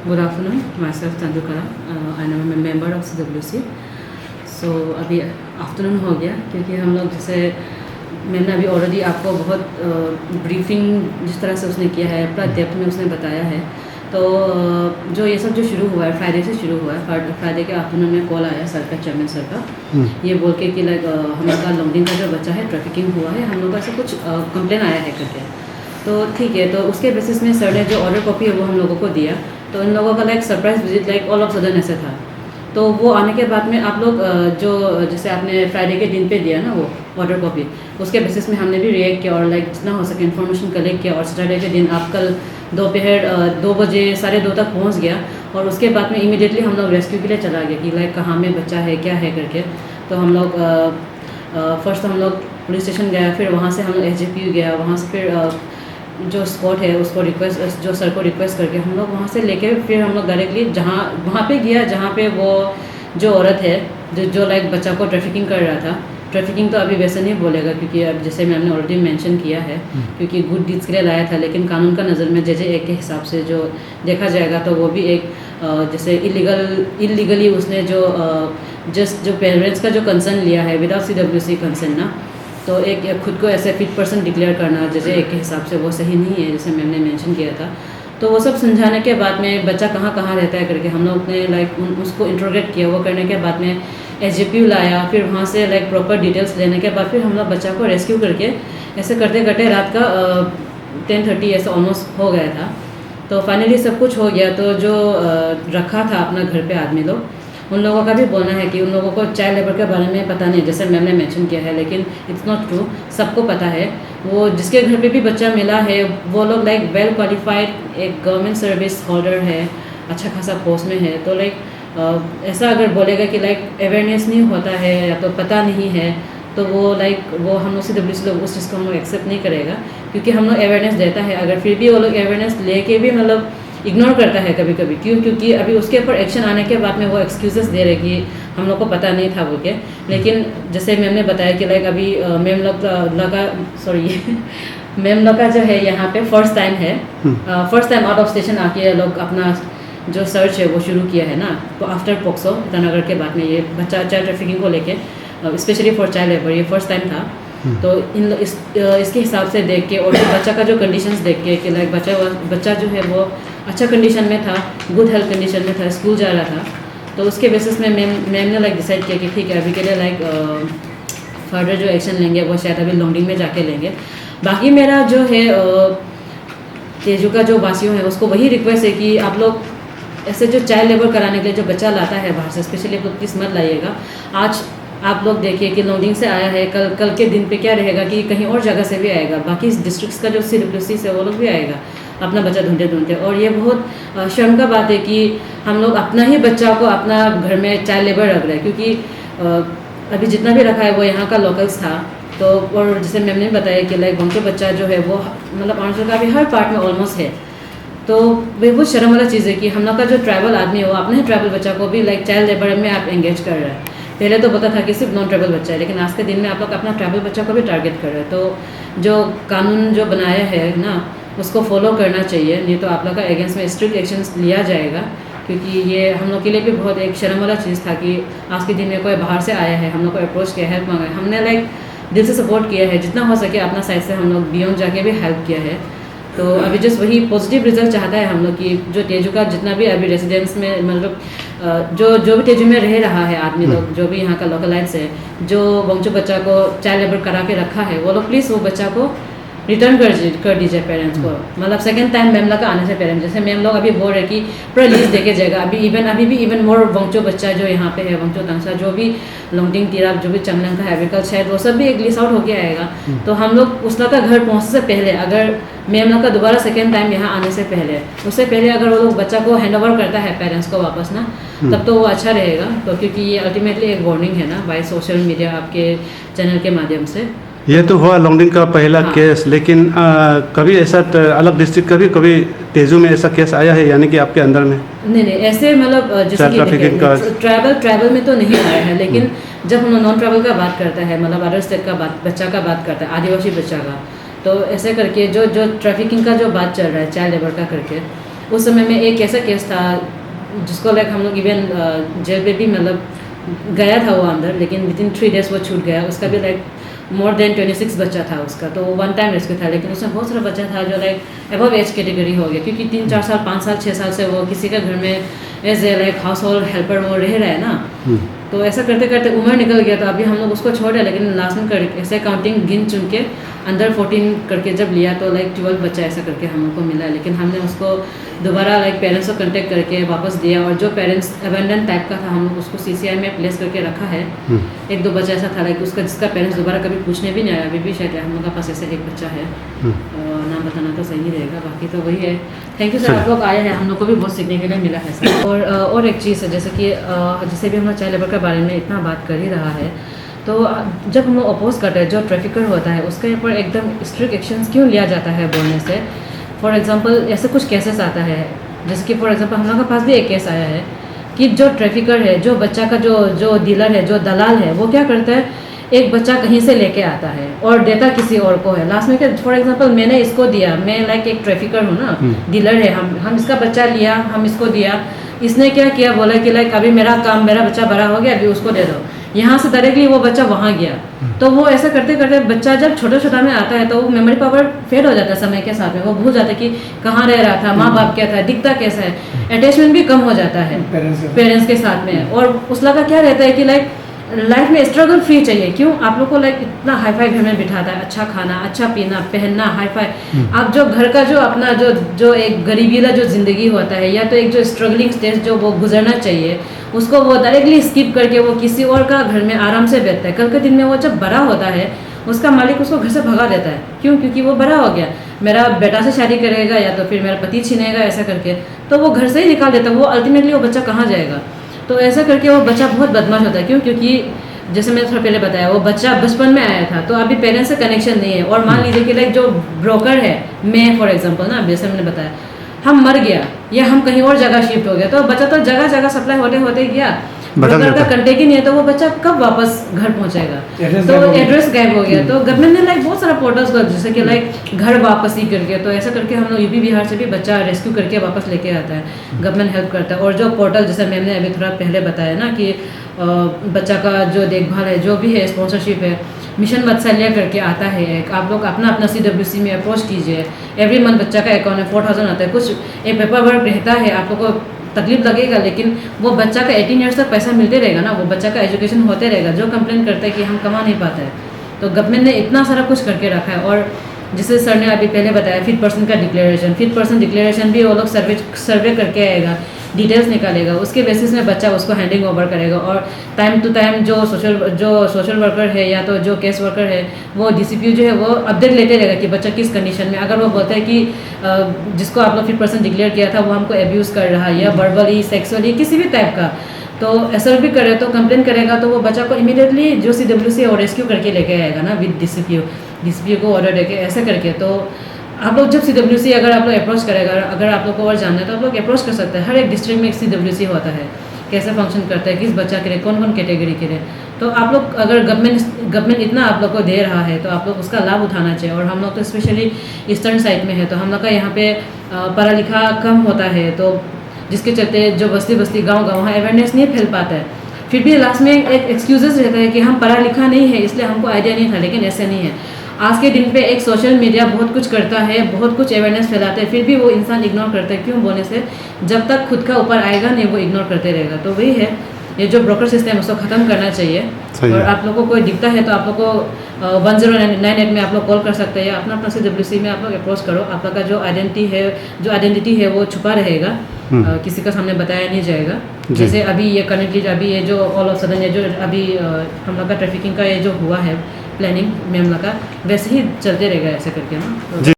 Good afternoon, myself Chandukara. I am a member of CWC. So अभी afternoon हो गया क्योंकि हम लोग जैसे मैंने अभी ऑलरेडी आपको बहुत ब्रीफिंग जिस तरह से उसने किया है पूरा डेप्थ में उसने बताया है। तो जो ये सब जो शुरू हुआ है फ्राइडे से शुरू हुआ है। फ्राइडे के आफ्टरनून में कॉल आया सर का, चेयरमैन सर का, ये बोल के कि लाइक हमारा लॉन्गडिंग का जो बच्चा है ट्रैफिकिंग हुआ है, हम लोग का ऐसा कुछ कंप्लेन आया है करके। तो ठीक है, तो उसके बेसिस में सर ने जो ऑर्डर कॉपी है वो हम लोगों को दिया। तो इन लोगों का like surprise visit like all of sudden ऐसे था। तो वो आने के बाद में आप लोग जो जैसे आपने फ्राइडे के दिन पे दिया ना वो ऑर्डर कॉपी, उसके बेसिस में हमने भी रिएक्ट किया और लाइक जितना हो सके इन्फॉर्मेशन कलेक्ट किया। और सैटरडे के दिन आप कल दोपहर 2 बजे 2:30 तक पहुंच गया। और उसके बाद में इमीडिएटली हम लोग रेस्क्यू के लिए चला गया कि लाइक कहाँ में बच्चा है क्या है करके। तो हम लोग फर्स्ट हम लोग पुलिस स्टेशन गया, फिर वहाँ से हम लोग SJPU गया, वहाँ से फिर जो स्पॉट है उसको रिक्वेस्ट जो सर को रिक्वेस्ट करके हम लोग वहाँ से लेके फिर हम लोग डायरेक्टली जहाँ वहाँ पे गया जहाँ पे वो जो औरत है जो लाइक बच्चा को ट्रैफिकिंग कर रहा था। ट्रैफिकिंग तो अभी वैसे नहीं बोलेगा क्योंकि अब जैसे मैंने ऑलरेडी मेंशन किया है क्योंकि गुड डीड्स के लिए लाया था, लेकिन कानून का नज़र में JJ Act के हिसाब से जो देखा जाएगा तो वो भी एक जैसे इलीगली उसने जो जस्ट जो पेरेंट्स का जो कंसर्न लिया है विदाउट CWC कंसर्न ना, तो एक खुद को ऐसे फिट पर्सन डिक्लेयर करना JJ Act के हिसाब से वो सही नहीं है, जैसे मैम ने मेंशन किया था। तो वो सब समझाने के बाद में बच्चा कहाँ कहाँ रहता है करके हम लोग ने लाइक उसको इंट्रोगेट किया। वो करने के बाद में SJPU लाया, फिर वहाँ से लाइक प्रॉपर डिटेल्स लेने के बाद फिर हम लोग बच्चा को रेस्क्यू करके ऐसे करते करते रात का 10:30 ऐसा ऑलमोस्ट हो गया था। तो फाइनली सब कुछ हो गया। तो जो रखा था अपना घर पे आदमी लोग, उन लोगों का भी बोलना है कि उन लोगों को चाइल्ड लेबर के बारे में पता नहीं, जैसे मैम ने मेंशन किया है, लेकिन इट्स नॉट ट्रू, सबको पता है। वो जिसके घर पे भी बच्चा मिला है वो लोग लाइक वेल क्वालिफाइड एक गवर्नमेंट सर्विस होल्डर है, अच्छा खासा पोस्ट में है। तो लाइक ऐसा अगर बोलेगा कि लाइक अवेयरनेस नहीं होता है या तो पता नहीं है, तो वो लाइक वो हम लोग CWC लोग उस चीज़ को हम लोग एक्सेप्ट नहीं करेगा क्योंकि हम लोग अवेयरनेस देता है। अगर फिर भी वो लोग अवेयरनेस लेके भी मतलब इग्नोर करता है कभी कभी, क्योंकि अभी उसके ऊपर एक्शन आने के बाद में वो एक्सक्यूजेस दे रहे कि हम लोग को पता नहीं था बोल के। लेकिन जैसे मैम ने बताया कि लाइक अभी मैम लोग मैम लोग का जो है यहाँ पे फर्स्ट टाइम है, first time out of station आके लोग अपना जो सर्च है वो शुरू किया है ना। तो आफ्टर पोक्सो ईटानगर के बाद में ये बच्चा चाइल्ड ट्रैफिकिंग को लेके स्पेशली फॉर चाइल्ड लेबर ये फर्स्ट टाइम था। तो इसके हिसाब से देख के और बच्चा का जो कंडीशंस देख के कि लाइक बच्चा जो है वो अच्छा कंडीशन में था, गुड हेल्थ कंडीशन में था, स्कूल जा रहा था। तो उसके बेसिस में मैम ने लाइक डिसाइड किया कि ठीक है अभी के लिए लाइक फर्दर जो एक्शन लेंगे वो शायद अभी लॉन्गडिंग में जाके लेंगे। बाकी मेरा जो है तेजू का जो वासियों है उसको वही रिक्वेस्ट है कि आप लोग ऐसे जो चाइल्ड लेबर कराने के लिए जो बच्चा लाता है बाहर से स्पेशली आप लोग प्लीज़ मत लाइएगा। आज आप लोग देखिए कि लॉन्गडिंग से आया है, कल के दिन पे क्या रहेगा कि कहीं और जगह से भी आएगा, बाकी डिस्ट्रिक्ट्स का जो CWC से वो लोग भी आएगा अपना बच्चा ढूंढते। और ये बहुत शर्म का बात है कि हम लोग अपना ही बच्चा को अपना घर में चाइल्ड लेबर रख रहे हैं क्योंकि अभी जितना भी रखा है वो यहाँ का लोकल्स था। तो और जैसे मैम ने बताया कि लाइक उनके बच्चा जो है वो मतलब अरुणाचल का भी हर पार्ट में ऑलमोस्ट है। तो वे बहुत शर्म वाला चीज़ है कि हम लोग का जो ट्रैवल आदमी है वो अपने ही ट्रैवल बच्चा को भी लाइक चाइल्ड लेबर में आप एंगेज कर रहे हैं। पहले तो पता था कि सिर्फ नॉन ट्रैवल बच्चा है, लेकिन आज के दिन में आप लोग अपना ट्रैवल बच्चा को भी टारगेट कर रहे हैं। तो जो कानून जो बनाया है ना उसको फॉलो करना चाहिए, नहीं तो आप लोग का अगेंस्ट में स्ट्रिक्ट एक्शंस लिया जाएगा। क्योंकि ये हम लोग के लिए भी बहुत एक शर्म वाला चीज़ था कि आज के दिन में कोई बाहर से आया है, हम लोग को अप्रोच किया, हेल्प मांगा है, हमने लाइक दिल से सपोर्ट किया है, जितना हो सके अपना साइड से हम लोग बियॉन्ड जाके भी हेल्प किया है। तो अभी जस्ट वही पॉजिटिव रिजल्ट चाहता है हम लोग कि जो तेजू का जितना भी अभी रेजिडेंस में मतलब जो भी तेजू में रह रहा है आदमी लोग, जो भी यहाँ का लोकलाइट्स है, जो वंचो बच्चा को चाइल्ड लेबर करा के रखा है, वो लोग प्लीज़ वो बच्चा को रिटर्न कर दीजिए पेरेंट्स को। मतलब सेकंड टाइम मैम लोग का आने से पेरेंट्स, जैसे मैम लोग अभी बोल रहे कि पूरा लिस्ट देके जाएगा। अभी भी इवन मोर वंचो बच्चा जो यहाँ पे है, वंचो तंगसा जो भी लॉन्गडिंग तिराप जो भी चंगलंग का एग्रीकल्चर शायद वो सब भी एक लिस्ट आउट होके आएगा। तो हम लोग उस लोग का घर पहुँचने से पहले, अगर मैम लोग का दोबारा सेकेंड टाइम यहाँ आने से पहले, उससे पहले अगर वो लोग बच्चा को हैंड ओवर करता है पेरेंट्स को वापस ना, तब तो वो अच्छा रहेगा। तो क्योंकि ये अल्टीमेटली एक वार्निंग है ना बाय सोशल मीडिया आपके चैनल के माध्यम से। ये तो हुआ लॉन्गडिंग का पहला केस, लेकिन कभी ऐसा अलग डिस्ट्रिक्ट कभी तेजू में ऐसा केस आया है यानी कि आपके अंदर में? नहीं ऐसे मतलब जैसे कि ट्रैवल में तो नहीं आया है, लेकिन जब हम नॉन ट्रैवल का बात करता है मतलब अदर स्टेट का बच्चा का बात करता है, आदिवासी बच्चा का, तो ऐसे करके जो ट्रैफिकिंग का जो बात चल रहा है चाइल्ड लेबर का करके, उस समय में एक ऐसा केस था जिसको लाइक हम लोग इवन जेल पे भी मतलब गया था वो अंदर, लेकिन विद इन 3 days वो छूट गया। उसका भी लाइक मोर देन 26 बच्चा था उसका, तो 1 टाइम रेस्क्यू था, लेकिन उसमें बहुत सारा बच्चा था जो लाइक अबव एज कैटेगरी हो गया, क्योंकि 3-4 साल 5 साल 6 साल से वो किसी के घर में as a like household helper वो रह रहा है ना। तो ऐसा करते करते उम्र निकल गया, तो अभी हम लोग उसको छोड़े, लेकिन लास्ट में ऐसे काउंटिंग गिन चुन के अंडर 14 करके जब लिया तो लाइक 12 बच्चा ऐसा करके हम लोग को मिला, लेकिन हमने उसको दोबारा लाइक पेरेंट्स को कांटेक्ट करके वापस दिया। और जो पेरेंट्स अबेंडन टाइप का था हम लोग उसको CCI में प्लेस करके रखा है। 1-2 बच्चा ऐसा था लाइक उसका जिसका पेरेंट्स दोबारा कभी पूछने भी नहीं आया, अभी भी शायद हम लोग के पास ऐसे एक बच्चा है। नाम बताना तो सही रहेगा, बाकी तो वही है। थैंक यू सर, आप लोग आए हैं, हम लोग को भी बहुत सीखने के लिए मिला है सर। और एक चीज़ है, जैसे कि जैसे भी हम लोग चाइल्ड लेबर के बारे में इतना बात कर ही रहा है, तो जब हम लोग अपोज करते हैं जो ट्रैफिकर होता है उसके ऊपर एकदम स्ट्रिक्ट एक्शंस क्यों लिया जाता है बोलने से। फॉर एग्जांपल ऐसे कुछ केसेस आता है, जैसे कि फॉर एग्जांपल हम लोग के पास भी एक केस आया है कि जो ट्रैफिकर है, जो बच्चा का जो डीलर है, जो दलाल है, वो क्या करता है, एक बच्चा कहीं से लेके आता है और देता किसी और को है। लास्ट में क्या, फॉर एग्जांपल मैंने इसको दिया, मैं लाइक एक ट्रैफिकर हूँ ना, डीलर है, हम इसका बच्चा लिया, हम इसको दिया, इसने क्या किया, बोला कि लाइक अभी मेरा बच्चा बड़ा हो गया, अभी उसको दे दो। यहाँ से डायरेक्टली वो बच्चा वहाँ गया, तो वो ऐसा करते करते बच्चा जब छोटा में आता है तो वो मेमोरी पावर फेड हो जाता है समय के साथ में, वो भूल जाता है कि कहाँ रह रहा था, माँ बाप क्या था, दिखता कैसा है, अटैचमेंट भी कम हो जाता है पेरेंट्स के साथ में। और उस लगा क्या रहता है कि लाइक लाइफ में स्ट्रगल फ्री चाहिए। क्यों आप लोग को लाइक इतना हाई फाई घर में बिठाता है, अच्छा खाना, अच्छा पीना, पहनना, हाई फाई। आप जो घर का जो अपना जो एक गरीबीला जो ज़िंदगी होता है, या तो एक जो स्ट्रगलिंग स्टेज जो वो गुजरना चाहिए, उसको वो डायरेक्टली स्किप करके वो किसी और का घर में आराम से बैठता है। कल के दिन में वो जब बड़ा होता है, उसका मालिक उसको घर से भगा देता है। क्यों? क्योंकि वो बड़ा हो गया, मेरा बेटा से शादी करेगा या तो फिर मेरा पति छीनेगा, ऐसा करके तो वो घर से ही निकाल देता है। वो अल्टीमेटली वो बच्चा कहाँ जाएगा? तो ऐसा करके वो बच्चा बहुत बदमाश होता है। क्यों? क्योंकि जैसे मैंने थोड़ा पहले बताया, वो बच्चा बचपन में आया था, तो अभी पेरेंट्स से कनेक्शन नहीं है। और मान लीजिए कि लाइक जो ब्रोकर है, मैं फॉर एग्जांपल ना, जैसे मैंने बताया, हम मर गया या हम कहीं और जगह शिफ्ट हो गया, तो बच्चा तो जगह जगह सप्लाई होते होते गया, ब्रोकर का कंटेक्ट ही नहीं है, तो वो बच्चा कब वापस घर पहुंचेगा? तो एड्रेस गायब हो गया। तो गवर्नमेंट ने लाइक बहुत सारा पोर्टल्स कर, जैसे कि लाइक घर वापसी करके, तो ऐसा करके हम लोग यूपी बिहार से भी बच्चा रेस्क्यू करके वापस लेके आता है, गवर्नमेंट हेल्प करता है। और जो पोर्टल जैसे मैम ने अभी थोड़ा पहले बताया ना कि बच्चा का जो देखभाल है, जो भी है, स्पॉन्सरशिप है, मिशन वात्सल्य करके आता है एक, आप लोग अपना CWC में अप्रोच कीजिए। एवरी मंथ बच्चा का अकाउंट में 4000 आता है, कुछ एक पेपर वर्क रहता है, आप लोग को तकलीफ लगेगा, लेकिन वो बच्चा का 18 ईयर्स तक पैसा मिलते रहेगा ना, वो बच्चा का एजुकेशन होते रहेगा। जो कंप्लेन करता है कि हम कमा नहीं पाते हैं, तो गवर्नमेंट ने इतना सारा कुछ करके रखा है। और जैसे सर ने अभी पहले बताया, 5% का डिक्लेरेशन, 5% डिक्लेरेशन भी वो लोग सर्वे करके आएगा, डिटेल्स निकालेगा, उसके बेसिस में बच्चा उसको हैंडिंग ओवर करेगा। और टाइम टू टाइम जो सोशल वर्कर है या तो जो केस वर्कर है, वो DCPO जो है वो अपडेट लेते रहेगा कि बच्चा किस कंडीशन में। अगर वो बोलते हैं कि जिसको आप लोग 5% डिक्लेयर किया था वो हमको एब्यूज़ कर रहा है, या वर्बली, सेक्सुअली, किसी भी टाइप का, तो असर भी करे तो कंप्लेन करेगा, तो वो बच्चा को इमीडिएटली जो CWC और रेस्क्यू करके लेके आएगा ना, विद DCPO को ऑर्डर देके, ऐसे करके। तो आप लोग जब CWC अगर आप लोग अप्रोच करेगा, अगर आप लोग को और जानना है तो आप लोग अप्रोच कर सकते हैं। हर एक डिस्ट्रिक्ट में एक CWC होता है, कैसे फंक्शन करता है, किस बच्चा के लिए, कौन कौन कैटेगरी के लिए। तो आप लोग अगर गवर्नमेंट इतना आप लोग को दे रहा है, तो आप लोग उसका लाभ उठाना चाहिए। और हम लोग तो स्पेशली ईस्टर्न साइड में है, तो हम लोग का यहाँ पे पढ़ा लिखा कम होता है, तो जिसके चलते जो बस्ती गाँव वहाँ अवेयरनेस नहीं फैल पाता है। फिर भी लास्ट में एक एक्सक्यूजेस रहता है कि हम पढ़ा लिखा नहीं है, इसलिए हमको आइडिया नहीं था, लेकिन ऐसे नहीं है। आज के दिन पे एक सोशल मीडिया बहुत कुछ करता है, बहुत कुछ अवेयरनेस फैलाते हैं, फिर भी वो इंसान इग्नोर करता है। क्यों बोलने से, जब तक खुद का ऊपर आएगा नहीं, वो इग्नोर करते रहेगा। तो वही है, ये जो ब्रोकर सिस्टम उसको ख़त्म करना चाहिए। और आप लोगों को कोई दिखता है तो आप लोग को 1098 में आप लोग कॉल कर सकते हैं, या अपना CWC में आप लोग अप्रोच करो। आप लोग का जो आइडेंटिटी है वो छुपा रहेगा, किसी का सामने बताया नहीं जाएगा। जैसे अभी ये करंटली अभी ये जो ऑल ऑफ सडन ये जो अभी हम लोग का ट्रैफिकिंग का ये जो हुआ है प्लानिंग में हम लोग का, वैसे ही चलते रहेगा ऐसे करके ना।